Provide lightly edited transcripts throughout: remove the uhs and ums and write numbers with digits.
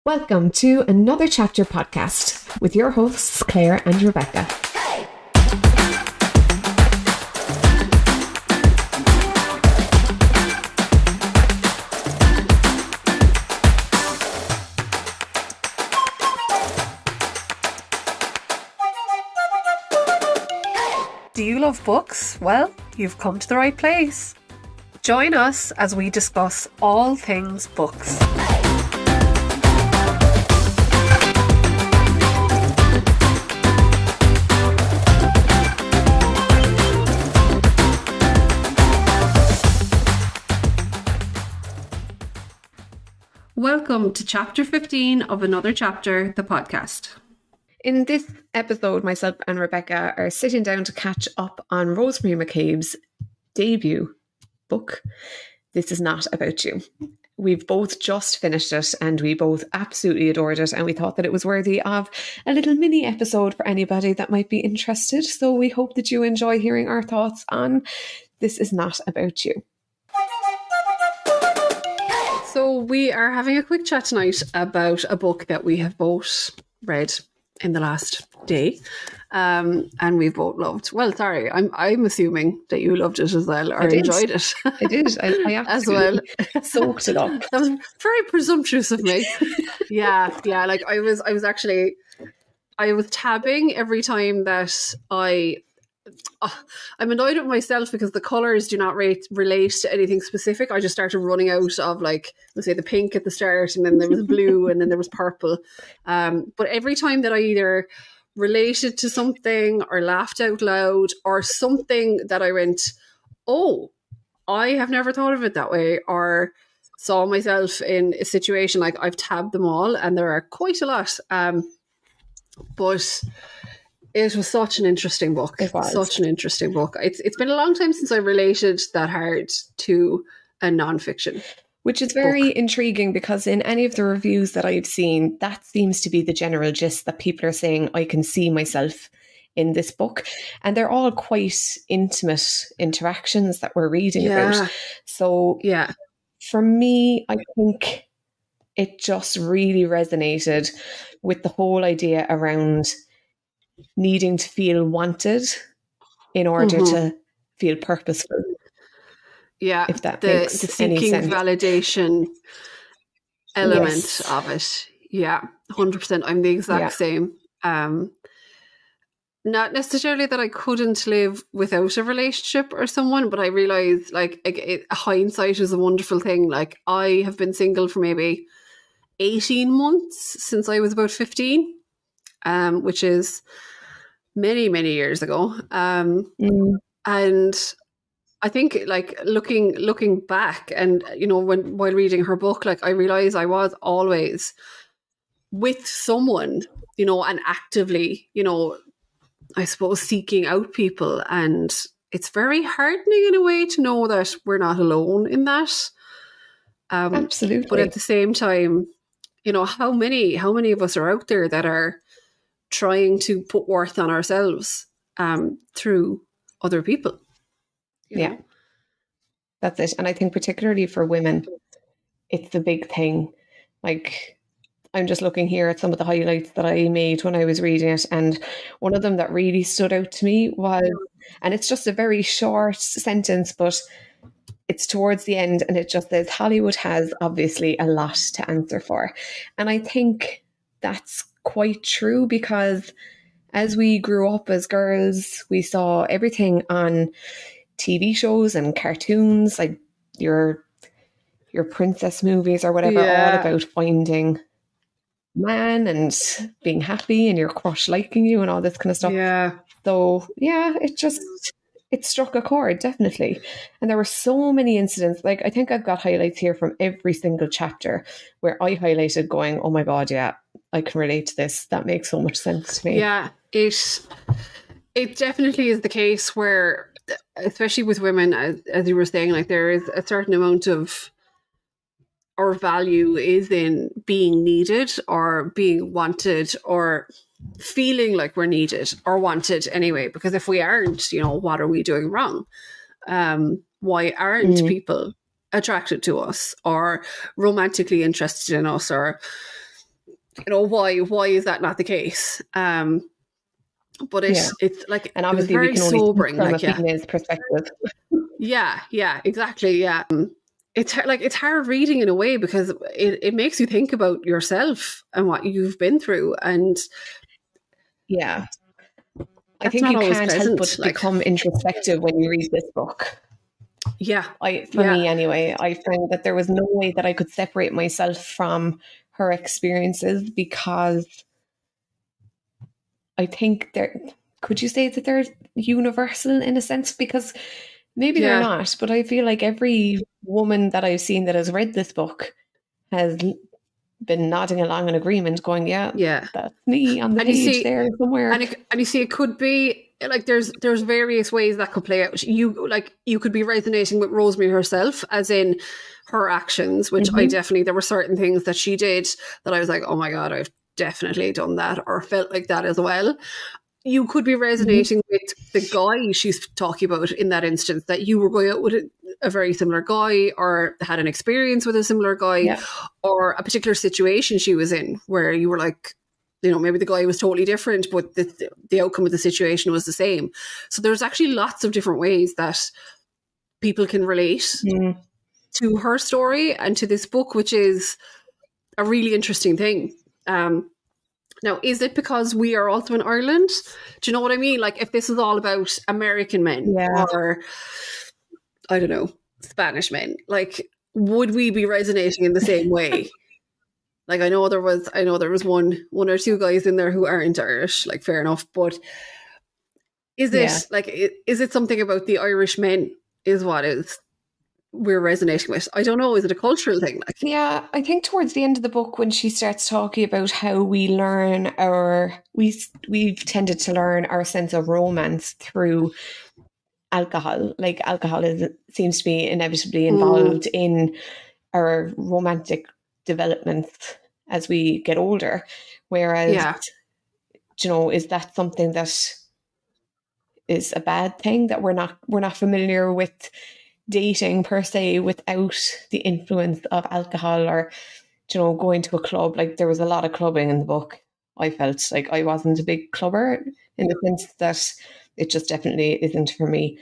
Welcome to another chapter podcast with your hosts, Claire and Rebecca. Do you love books? Well, you've come to the right place. Join us as we discuss all things books. Welcome to chapter 15 of Another Chapter, the podcast. In this episode, myself and Rebecca are sitting down to catch up on Rosemary Mac Cabe's debut book, This Is Not About You. We've both just finished it and we both absolutely adored it, and we thought that it was worthy of a little mini episode for anybody that might be interested. So we hope that you enjoy hearing our thoughts on This Is Not About You. So we are having a quick chat tonight about a book that we have both read in the last day, and we've both loved. Well, sorry, I'm assuming that you loved it as well, or enjoyed it. I did. I as well soaked it up. That was very presumptuous of me. yeah. Like I was tabbing every time that I'm annoyed with myself because the colours do not relate to anything specific. I just started running out of, like, let's say the pink at the start, and then there was blue, and then there was purple. But every time that I either related to something or laughed out loud or something that I went, oh, I have never thought of it that way, or saw myself in a situation, like, I've tabbed them all, and there are quite a lot. But it was such an interesting book. It was such an interesting book. It's been a long time since I related that hard to a non-fiction. Which is very intriguing, because in any of the reviews that I've seen, that seems to be the general gist, that people are saying, I can see myself in this book. And they're all quite intimate interactions that we're reading about. So for me, I think it just really resonated with the whole idea around needing to feel wanted in order to feel purposeful. Yeah, if that makes the seeking any sense. Validation element of it. Yeah, 100%. I'm the exact same. Not necessarily that I couldn't live without a relationship or someone, but I realised, like, hindsight is a wonderful thing. Like, I have been single for maybe 18 months since I was about 15, which is many, many years ago. And I think, like, looking back, and, you know, while reading her book, like, I realised I was always with someone, you know, and actively, you know, I suppose, seeking out people. And it's very heartening in a way to know that we're not alone in that. Absolutely. But at the same time, you know, how many of us are out there that are trying to put worth on ourselves through other people? Yeah, that's it. And I think particularly for women, it's the big thing. Like, I'm just looking here at some of the highlights that I made when I was reading it, and one of them that really stood out to me was, and it's just a very short sentence, but it's towards the end, and it just says, Hollywood has obviously a lot to answer for. And I think that's quite true, because as we grew up as girls, we saw everything on TV shows and cartoons, like your princess movies or whatever, all about finding man and being happy and your crush liking you and all this kind of stuff. So it struck a chord, definitely. And there were so many incidents. Like, I think I've got highlights here from every single chapter where I highlighted going, oh my God, yeah, I can relate to this. That makes so much sense to me. Yeah, it definitely is the case where, especially with women, as you were saying, like, there is a certain amount of our value is in being needed or being wanted or feeling like we're needed or wanted anyway. Because if we aren't, you know, what are we doing wrong? Why aren't people attracted to us or romantically interested in us or you know, why is that not the case? But it's like, and obviously very we can only sobering, from like, a female's perspective. Yeah, exactly. Yeah. It's hard reading in a way because it makes you think about yourself and what you've been through. And yeah, I that's think not you always can't help pleasant, but become introspective when you read this book. Yeah. For me anyway, I found that there was no way that I could separate myself from her experiences, because I think could you say that they're universal in a sense? Because maybe they're not, but I feel like every woman that I've seen that has read this book has been nodding along in agreement, going, yeah, that's me on the page there somewhere. And you see, it could be like there's various ways that could play out. You could be resonating with Rosemary herself, as in her actions, which I definitely, there were certain things that she did that I was like, oh my God, I've definitely done that or felt like that as well. You could be resonating with the guy she's talking about in that instance, that you were going out with a very similar guy or had an experience with a similar guy, or a particular situation she was in where you were like, you know, maybe the guy was totally different, but the outcome of the situation was the same. So there's actually lots of different ways that people can relate to her story and to this book, which is a really interesting thing. Now, is it because we are also in Ireland? Do you know what I mean? Like, if this is all about American men or, I don't know, Spanish men, like, would we be resonating in the same way? Like, I know there was one or two guys in there who aren't Irish, like, fair enough. But is it like, is it something about the Irish men is what we're resonating with? I don't know. Is it a cultural thing? Like, yeah, I think towards the end of the book, when she starts talking about how we've tended to learn our sense of romance through alcohol. Like, alcohol seems to be inevitably involved in our romantic developments as we get older. Whereas, you know, is that something that is a bad thing, that we're not familiar with dating per se without the influence of alcohol, or, you know, going to a club? Like, there was a lot of clubbing in the book. I felt like I wasn't a big clubber, in the sense that it just definitely isn't for me.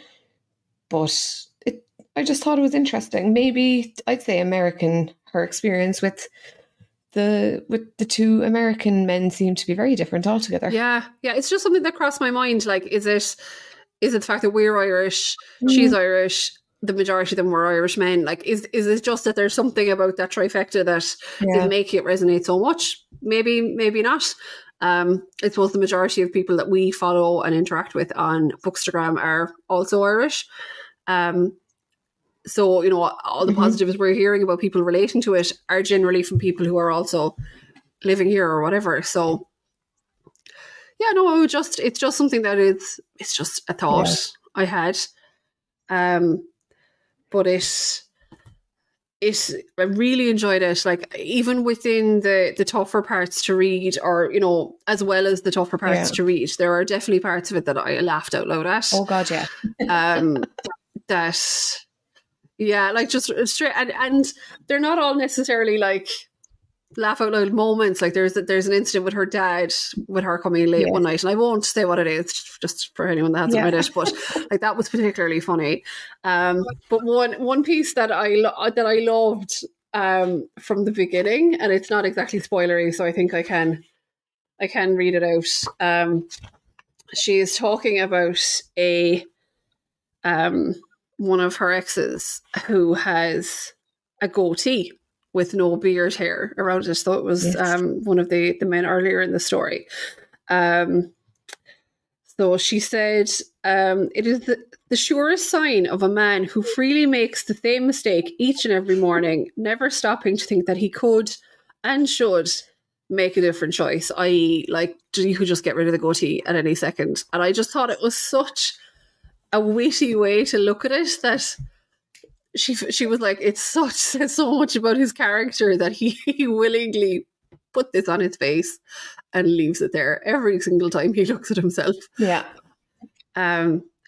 But I just thought it was interesting. Maybe I'd say her experience with the two American men seemed to be very different altogether. Yeah. It's just something that crossed my mind. Like, is it the fact that we're Irish, she's Irish, the majority of them were Irish men? Like, is it just that there's something about that trifecta that is making it resonate so much? Maybe not. I suppose the majority of people that we follow and interact with on Bookstagram are also Irish. So, you know, all the positives we're hearing about people relating to it are generally from people who are also living here or whatever. So, yeah, no, it's just something that it's just a thought I had. But I really enjoyed it. Like, even within the tougher parts to read, or, you know, as well as the tougher parts to read, there are definitely parts of it that I laughed out loud at. Oh God, yeah. Like, just straight, and they're not all necessarily like laugh out loud moments. Like, there's an incident with her dad, with her coming in late one night, and I won't say what it is, just for anyone that hasn't read it, but like, that was particularly funny. But one piece that I loved from the beginning, and it's not exactly spoilery, so I think I can read it out. She is talking about one of her exes who has a goatee with no beard hair around it. So it was one of the men earlier in the story. So she said, it is the surest sign of a man who freely makes the same mistake each and every morning, never stopping to think that he could and should make a different choice, i.e., like, you could just get rid of the goatee at any second. And I just thought it was such a witty way to look at it, that she was like, it says so much about his character that he willingly put this on his face and leaves it there every single time he looks at himself. Yeah.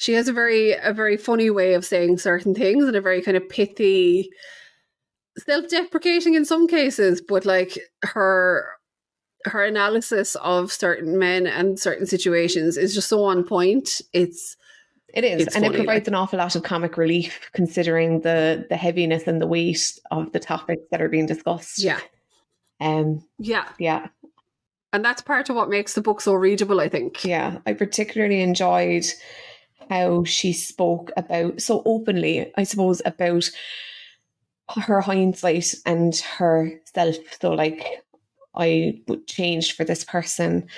She has a very funny way of saying certain things, and a very kind of pithy, self-deprecating in some cases, but like her her analysis of certain men and certain situations is just so on point. It is, and funny, it provides an awful lot of comic relief considering the heaviness and the weight of the topics that are being discussed. Yeah. Yeah. And that's part of what makes the book so readable, I think. Yeah, I particularly enjoyed how she spoke about, so openly, I suppose, about her hindsight and herself. So like, I changed for this person.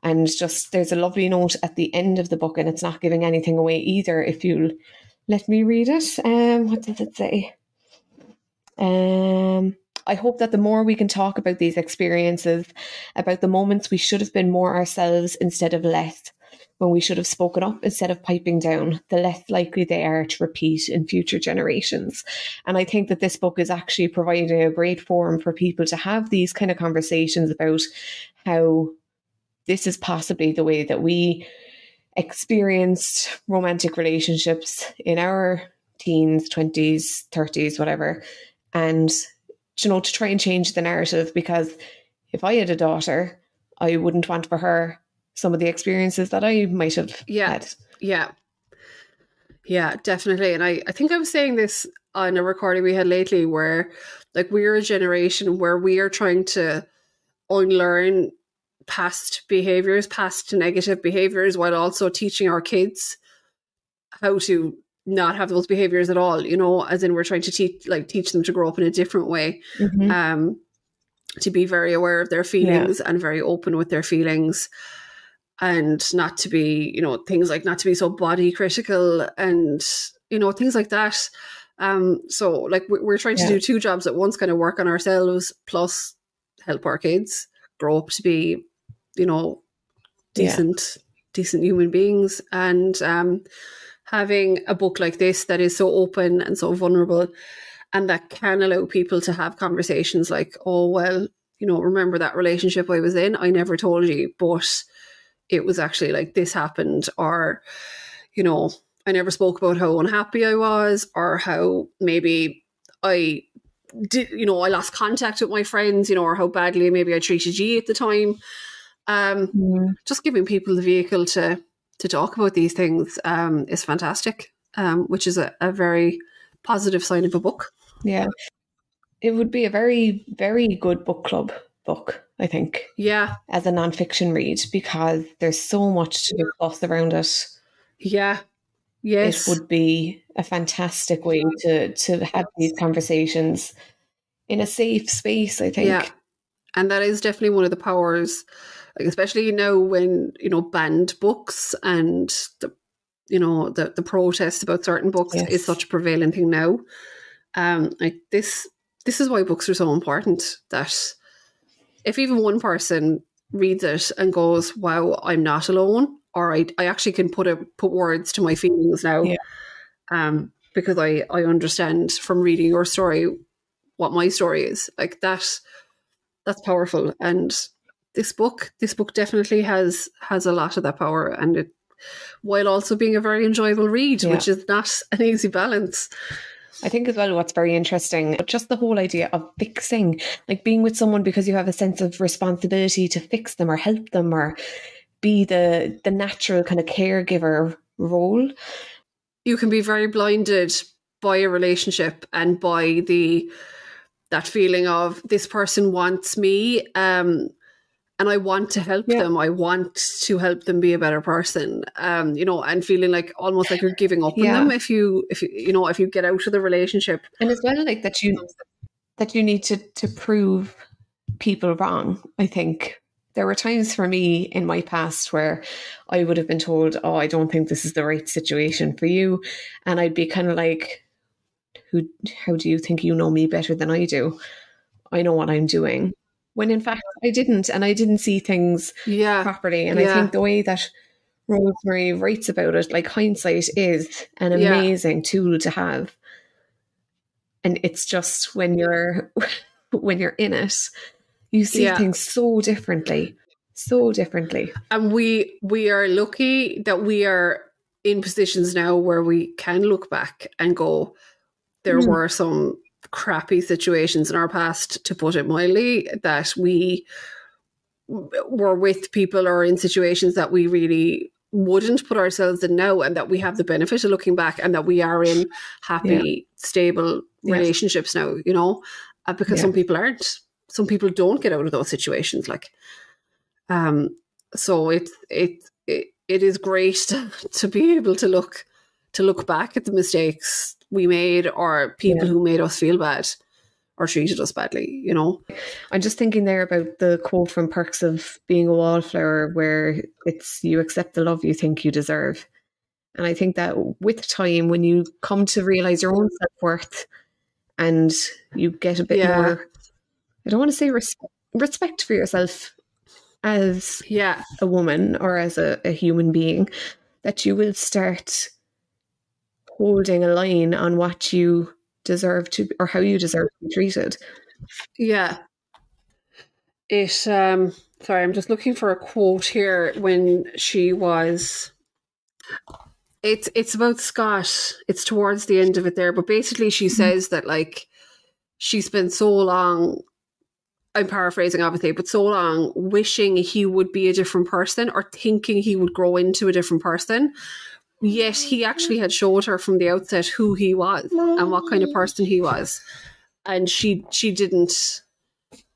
And just, there's a lovely note at the end of the book, and it's not giving anything away either, if you'll let me read it. What does it say? I hope that the more we can talk about these experiences, about the moments we should have been more ourselves instead of less, when we should have spoken up instead of piping down, the less likely they are to repeat in future generations. And I think that this book is actually providing a great forum for people to have these kind of conversations about how this is possibly the way that we experienced romantic relationships in our teens, 20s, 30s, whatever. And, you know, to try and change the narrative, because if I had a daughter, I wouldn't want for her some of the experiences that I might have had. Yeah, definitely. And I think I was saying this on a recording we had lately, where like we're a generation where we are trying to unlearn past behaviors, past negative behaviors, while also teaching our kids how to not have those behaviors at all, you know, as in we're trying to teach them to grow up in a different way, to be very aware of their feelings and very open with their feelings, and not to be, you know, things like not to be so body critical and, you know, things like that. So like we're trying to do two jobs at once, kind of work on ourselves plus help our kids grow up to be, you know, decent human beings. And having a book like this that is so open and so vulnerable, and that can allow people to have conversations like, oh, well, you know, remember that relationship I was in? I never told you, but it was actually like this happened. Or, you know, I never spoke about how unhappy I was, or how maybe I did, you know, I lost contact with my friends, you know, or how badly maybe I treated you at the time. Just giving people the vehicle to talk about these things is fantastic, which is a very positive sign of a book. Yeah. It would be a very, very good book club book, I think. Yeah. As a non-fiction read, because there's so much to discuss around it. Yeah. Yes. It would be a fantastic way to have these conversations in a safe space, I think. Yeah. And that is definitely one of the powers, like especially now when, you know, banned books and the, you know, the protest about certain books is such a prevalent thing now. Like this is why books are so important, that if even one person reads it and goes, wow, I'm not alone, or I actually can put words to my feelings now, because I understand from reading your story what my story is. Like that's powerful. And this book definitely has a lot of that power, and it, while also being a very enjoyable read, which is not an easy balance. I think as well what's very interesting, just the whole idea of fixing, like being with someone because you have a sense of responsibility to fix them or help them or be the natural kind of caregiver role. You can be very blinded by a relationship and by that feeling of this person wants me, and I want to help them. I want to help them be a better person, you know, and feeling like almost like you're giving up on them if you get out of the relationship. And as well, like that you need to prove people wrong. I think there were times for me in my past where I would have been told, oh, I don't think this is the right situation for you. And I'd be kind of like, how do you think you know me better than I do? I know what I'm doing. When in fact I didn't, and I didn't see things properly. And I think the way that Rosemary writes about it, like hindsight is an amazing tool to have. And it's just when you're in it, you see things so differently. And we are lucky that we are in positions now where we can look back and go, there were some crappy situations in our past, to put it mildly, that we we're with people or in situations that we really wouldn't put ourselves in now, and that we have the benefit of looking back, and that we are in happy, stable relationships now, you know, because some people aren't. Some people don't get out of those situations. Like, so it is great to be able to look back at the mistakes we made, or people who made us feel bad or treated us badly, you know. I'm just thinking there about the quote from Perks of Being a Wallflower, where it's, you accept the love you think you deserve. And I think that with time, when you come to realize your own self-worth and you get a bit more, I don't want to say respect for yourself as a woman or as a human being, that you will start holding a line on what you deserve to, or how you deserve to be treated. Sorry, I'm just looking for a quote here. When she was, it's about Scott, it's towards the end of it there, but basically she says that, like, she spent so long, I'm paraphrasing obviously, but so long wishing he would be a different person, or thinking he would grow into a different person. Yet he actually had showed her from the outset who he was and what kind of person he was. And she didn't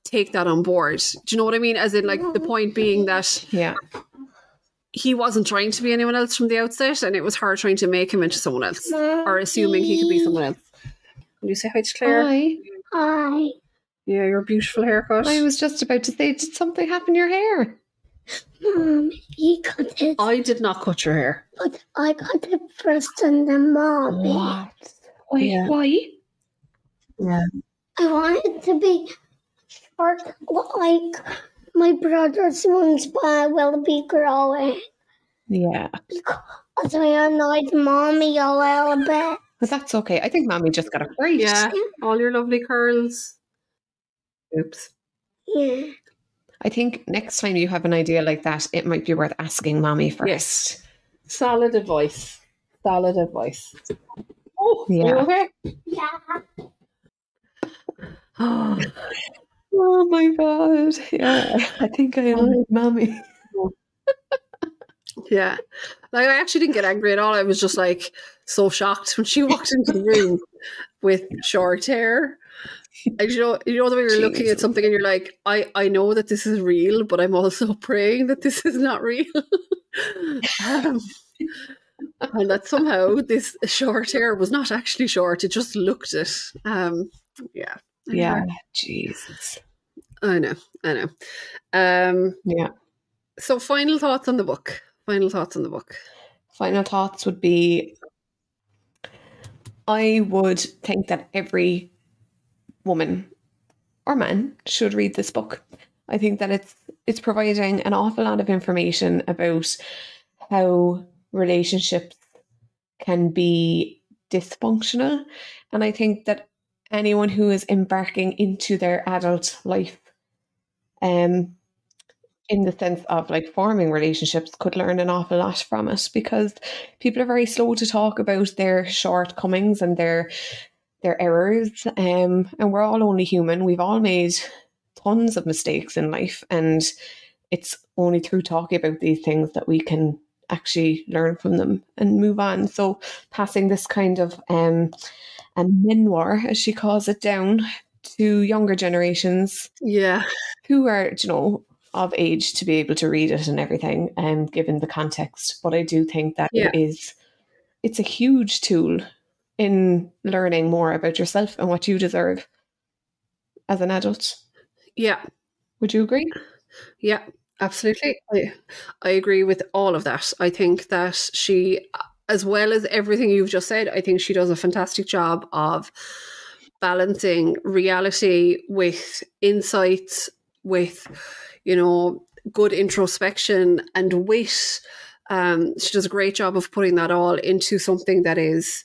take that on board. Do you know what I mean? As in, like, the point being that he wasn't trying to be anyone else from the outset, and it was her trying to make him into someone else, or assuming he could be someone else. Will you say hi to Claire? Hi. Yeah, your beautiful haircut. I was just about to say, did something happen to your hair? Mom, you cut it. I did not cut your hair. But I cut it first and then Mommy. What? Why? Yeah. I want it to be short like my brother's ones, but I will be growing. Yeah. Because I annoyed Mommy a little bit. But that's okay. I think Mommy just got it right. Yeah, all your lovely curls. Oops. Yeah. I think next time you have an idea like that, it might be worth asking Mommy first. Yes. Solid advice. Solid advice. Oh, yeah. Are you okay? Yeah. Oh my God. Yeah. I think I annoyed Mommy. Yeah. Like, I actually didn't get angry at all. I was just, like, so shocked when she walked into the room with short hair. And you know the way you're looking at something and you're like, I know that this is real, but I'm also praying that this is not real. And that somehow this short hair was not actually short, it just looked it. Yeah. Yeah, Jesus. I know. Yeah. So final thoughts on the book. Final thoughts would be, I would think that every woman or man should read this book. I think that it's providing an awful lot of information about how relationships can be dysfunctional. And I think that anyone who is embarking into their adult life, in the sense of, like, forming relationships, could learn an awful lot from it, because people are very slow to talk about their shortcomings and their errors, and we're all only human. We've all made tons of mistakes in life, and it's only through talking about these things that we can actually learn from them and move on. So passing this kind of a memoir, as she calls it, down to younger generations, who are, you know, of age to be able to read it and everything, given the context. But I do think that it's a huge tool in learning more about yourself and what you deserve as an adult. Yeah. Would you agree? Yeah, absolutely. I agree with all of that. I think that she, as well as everything you've just said, I think she does a fantastic job of balancing reality with insights, with, you know, good introspection and wit. She does a great job of putting that all into something that is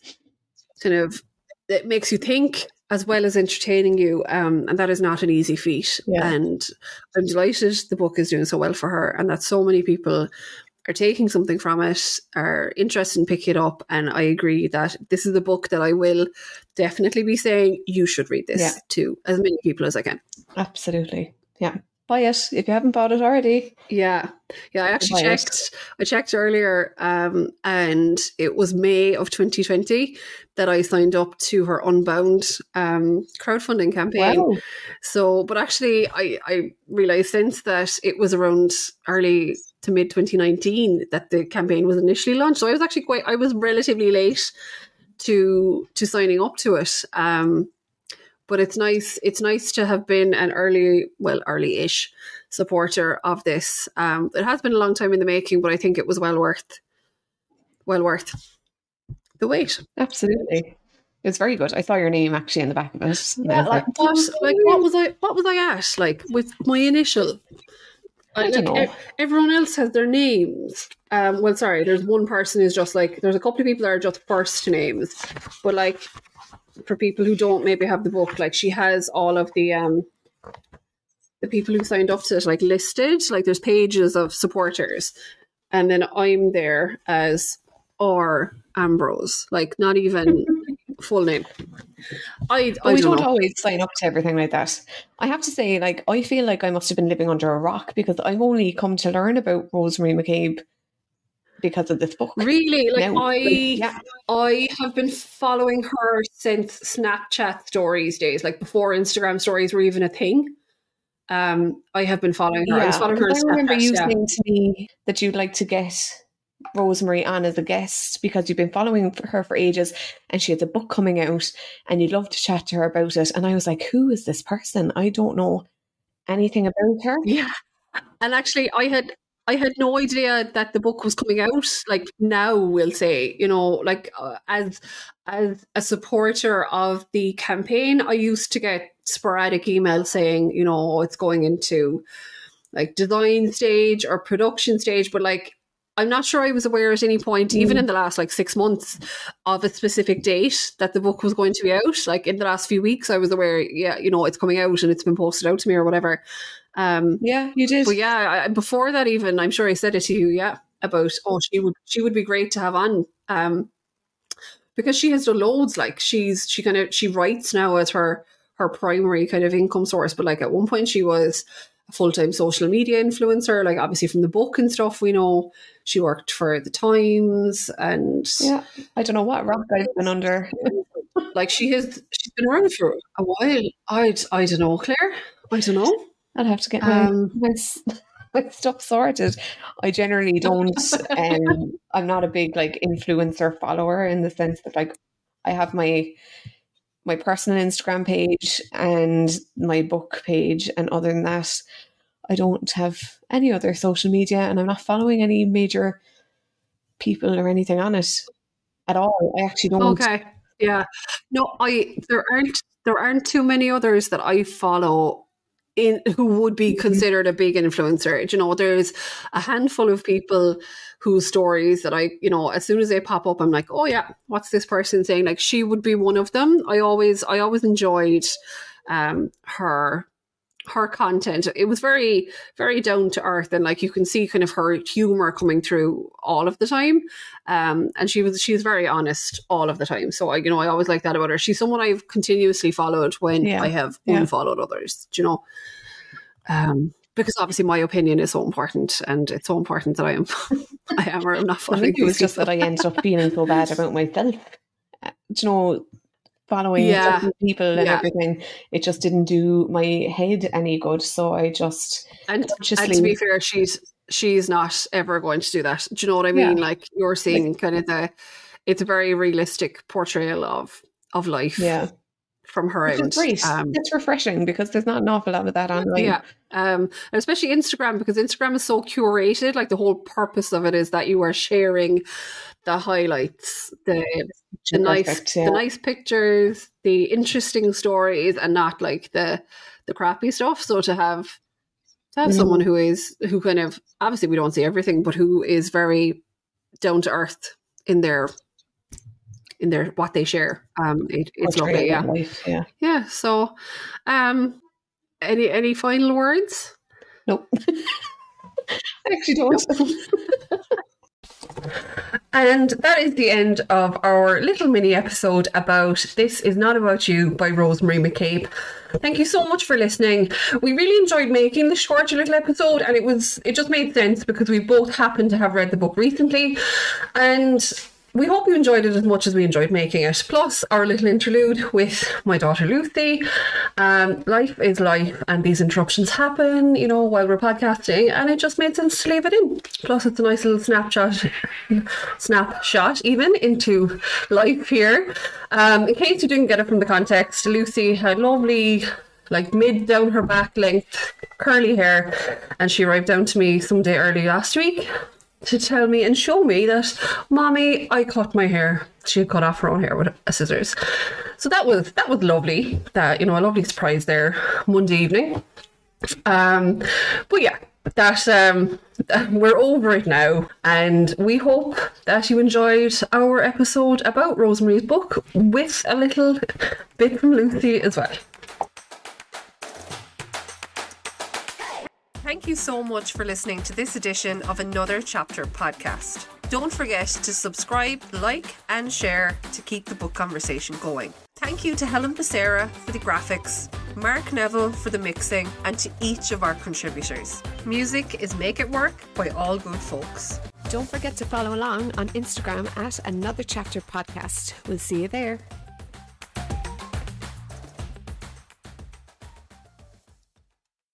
kind of, that makes you think as well as entertaining you, and that is not an easy feat. And I'm delighted the book is doing so well for her, and that so many people are taking something from it, are interested in picking it up. And I agree that this is the book that I will definitely be saying you should read this to as many people as I can. Absolutely. Yeah. buy it if you haven't bought it already. Yeah. I actually checked. I checked earlier, and it was May of 2020 that I signed up to her Unbound crowdfunding campaign. Wow. So, but actually, I realised since that it was around early to mid 2019 that the campaign was initially launched. So I was actually I was relatively late to signing up to it. But it's nice. It's nice to have been an early-ish supporter of this. It has been a long time in the making, but I think it was well worth the wait. Absolutely, it's very good. I saw your name actually in the back of it. Yeah, what was I at? Like with my initial. I don't know. Everyone else has their names. Well, sorry, there's one person who's just like. There's a couple of people that are just first names, but like. For people who don't maybe have the book, like she has all of the people who signed up to it like listed, like there's pages of supporters, and then I'm there as R. Ambrose, like not even full name. I don't always sign up to everything like that. I have to say, like I feel like I must have been living under a rock because I've only come to learn about Rosemary Mac Cabe because of this book. Really? I have been following her since Snapchat stories days, like before Instagram stories were even a thing. I have been following her. Yeah, I was following her on Snapchat, remember you saying to me that you'd like to get Rosemary on as a guest because you've been following her for ages and she has a book coming out and you'd love to chat to her about it. And I was like, who is this person? I don't know anything about her. Yeah. And actually I had no idea that the book was coming out. Like now, we'll say, like as a supporter of the campaign, I used to get sporadic emails saying, it's going into like design stage or production stage, but like I'm not sure I was aware at any point, even in the last like 6 months, of a specific date that the book was going to be out. Like in the last few weeks, I was aware, it's coming out and it's been posted out to me or whatever. Yeah, you did. But yeah, before that even, I'm sure I said it to you, about, she would be great to have on. Because she has done loads, like she writes now as her primary kind of income source, but like at one point she was a full-time social media influencer, like obviously from the book and stuff, we know she worked for the Times and I don't know what rock I've been under. Like she's been around for a while. I don't know, Claire. I don't know. I'd have to get my stuff sorted. I generally don't. I'm not a big like influencer follower in the sense that like I have my personal Instagram page and my book page, and other than that, I don't have any other social media, and I'm not following any major people or anything on it at all. I actually don't. Okay. Yeah. No, there aren't too many others that I follow who would be considered a big influencer. There's a handful of people whose stories that I, as soon as they pop up, I'm like, oh yeah, what's this person saying? Like she would be one of them. I always enjoyed her content. It was very, very down to earth, and like you can see kind of her humor coming through all of the time. And she's very honest all of the time. So I always like that about her. She's someone I've continuously followed when I have unfollowed others, because obviously my opinion is so important, and it's so important that I am or I'm not following. It was just that I ended up feeling so bad about myself. Following certain people and everything, it just didn't do my head any good. So I just and to be fair, she's not ever going to do that. Do you know what I mean? Like you're seeing kind of it's a very realistic portrayal of life. Yeah. From her end. Great. It's refreshing because there's not an awful lot of that online. Yeah. Especially Instagram, because Instagram is so curated. Like the whole purpose of it is that you are sharing the highlights, the nice pictures, the interesting stories, and not like the crappy stuff. So to have someone who kind of, obviously we don't see everything, but who is very down to earth in their what they share. It's lovely. Yeah. So any final words? Nope. I actually don't. And that is the end of our little mini episode about This Is Not About You by Rosemary Mac Cabe. Thank you so much for listening. We really enjoyed making this short little episode, and it just made sense because we both happened to have read the book recently, and we hope you enjoyed it as much as we enjoyed making it. Plus our little interlude with my daughter Lucy. Life is life, and these interruptions happen, you know, while we're podcasting, and it just made sense to leave it in. Plus it's a nice little snapshot even into life here. In case you didn't get it from the context, Lucy had lovely, like mid down her back length curly hair, and she arrived down to me some day early last week to tell me and show me that, Mommy, I cut my hair. She had cut off her own hair with scissors. So that was lovely. That, you know, a lovely surprise there Monday evening. But yeah, that we're over it now, and we hope that you enjoyed our episode about Rosemary's book with a little bit from Lucy as well. Thank you so much for listening to this edition of Another Chapter podcast. Don't forget to subscribe, like and share to keep the book conversation going. Thank you to Helen Becerra for the graphics, Mark Neville for the mixing, and to each of our contributors. Music is Make It Work by All Good Folks. Don't forget to follow along on Instagram at Another Chapter podcast. We'll see you there.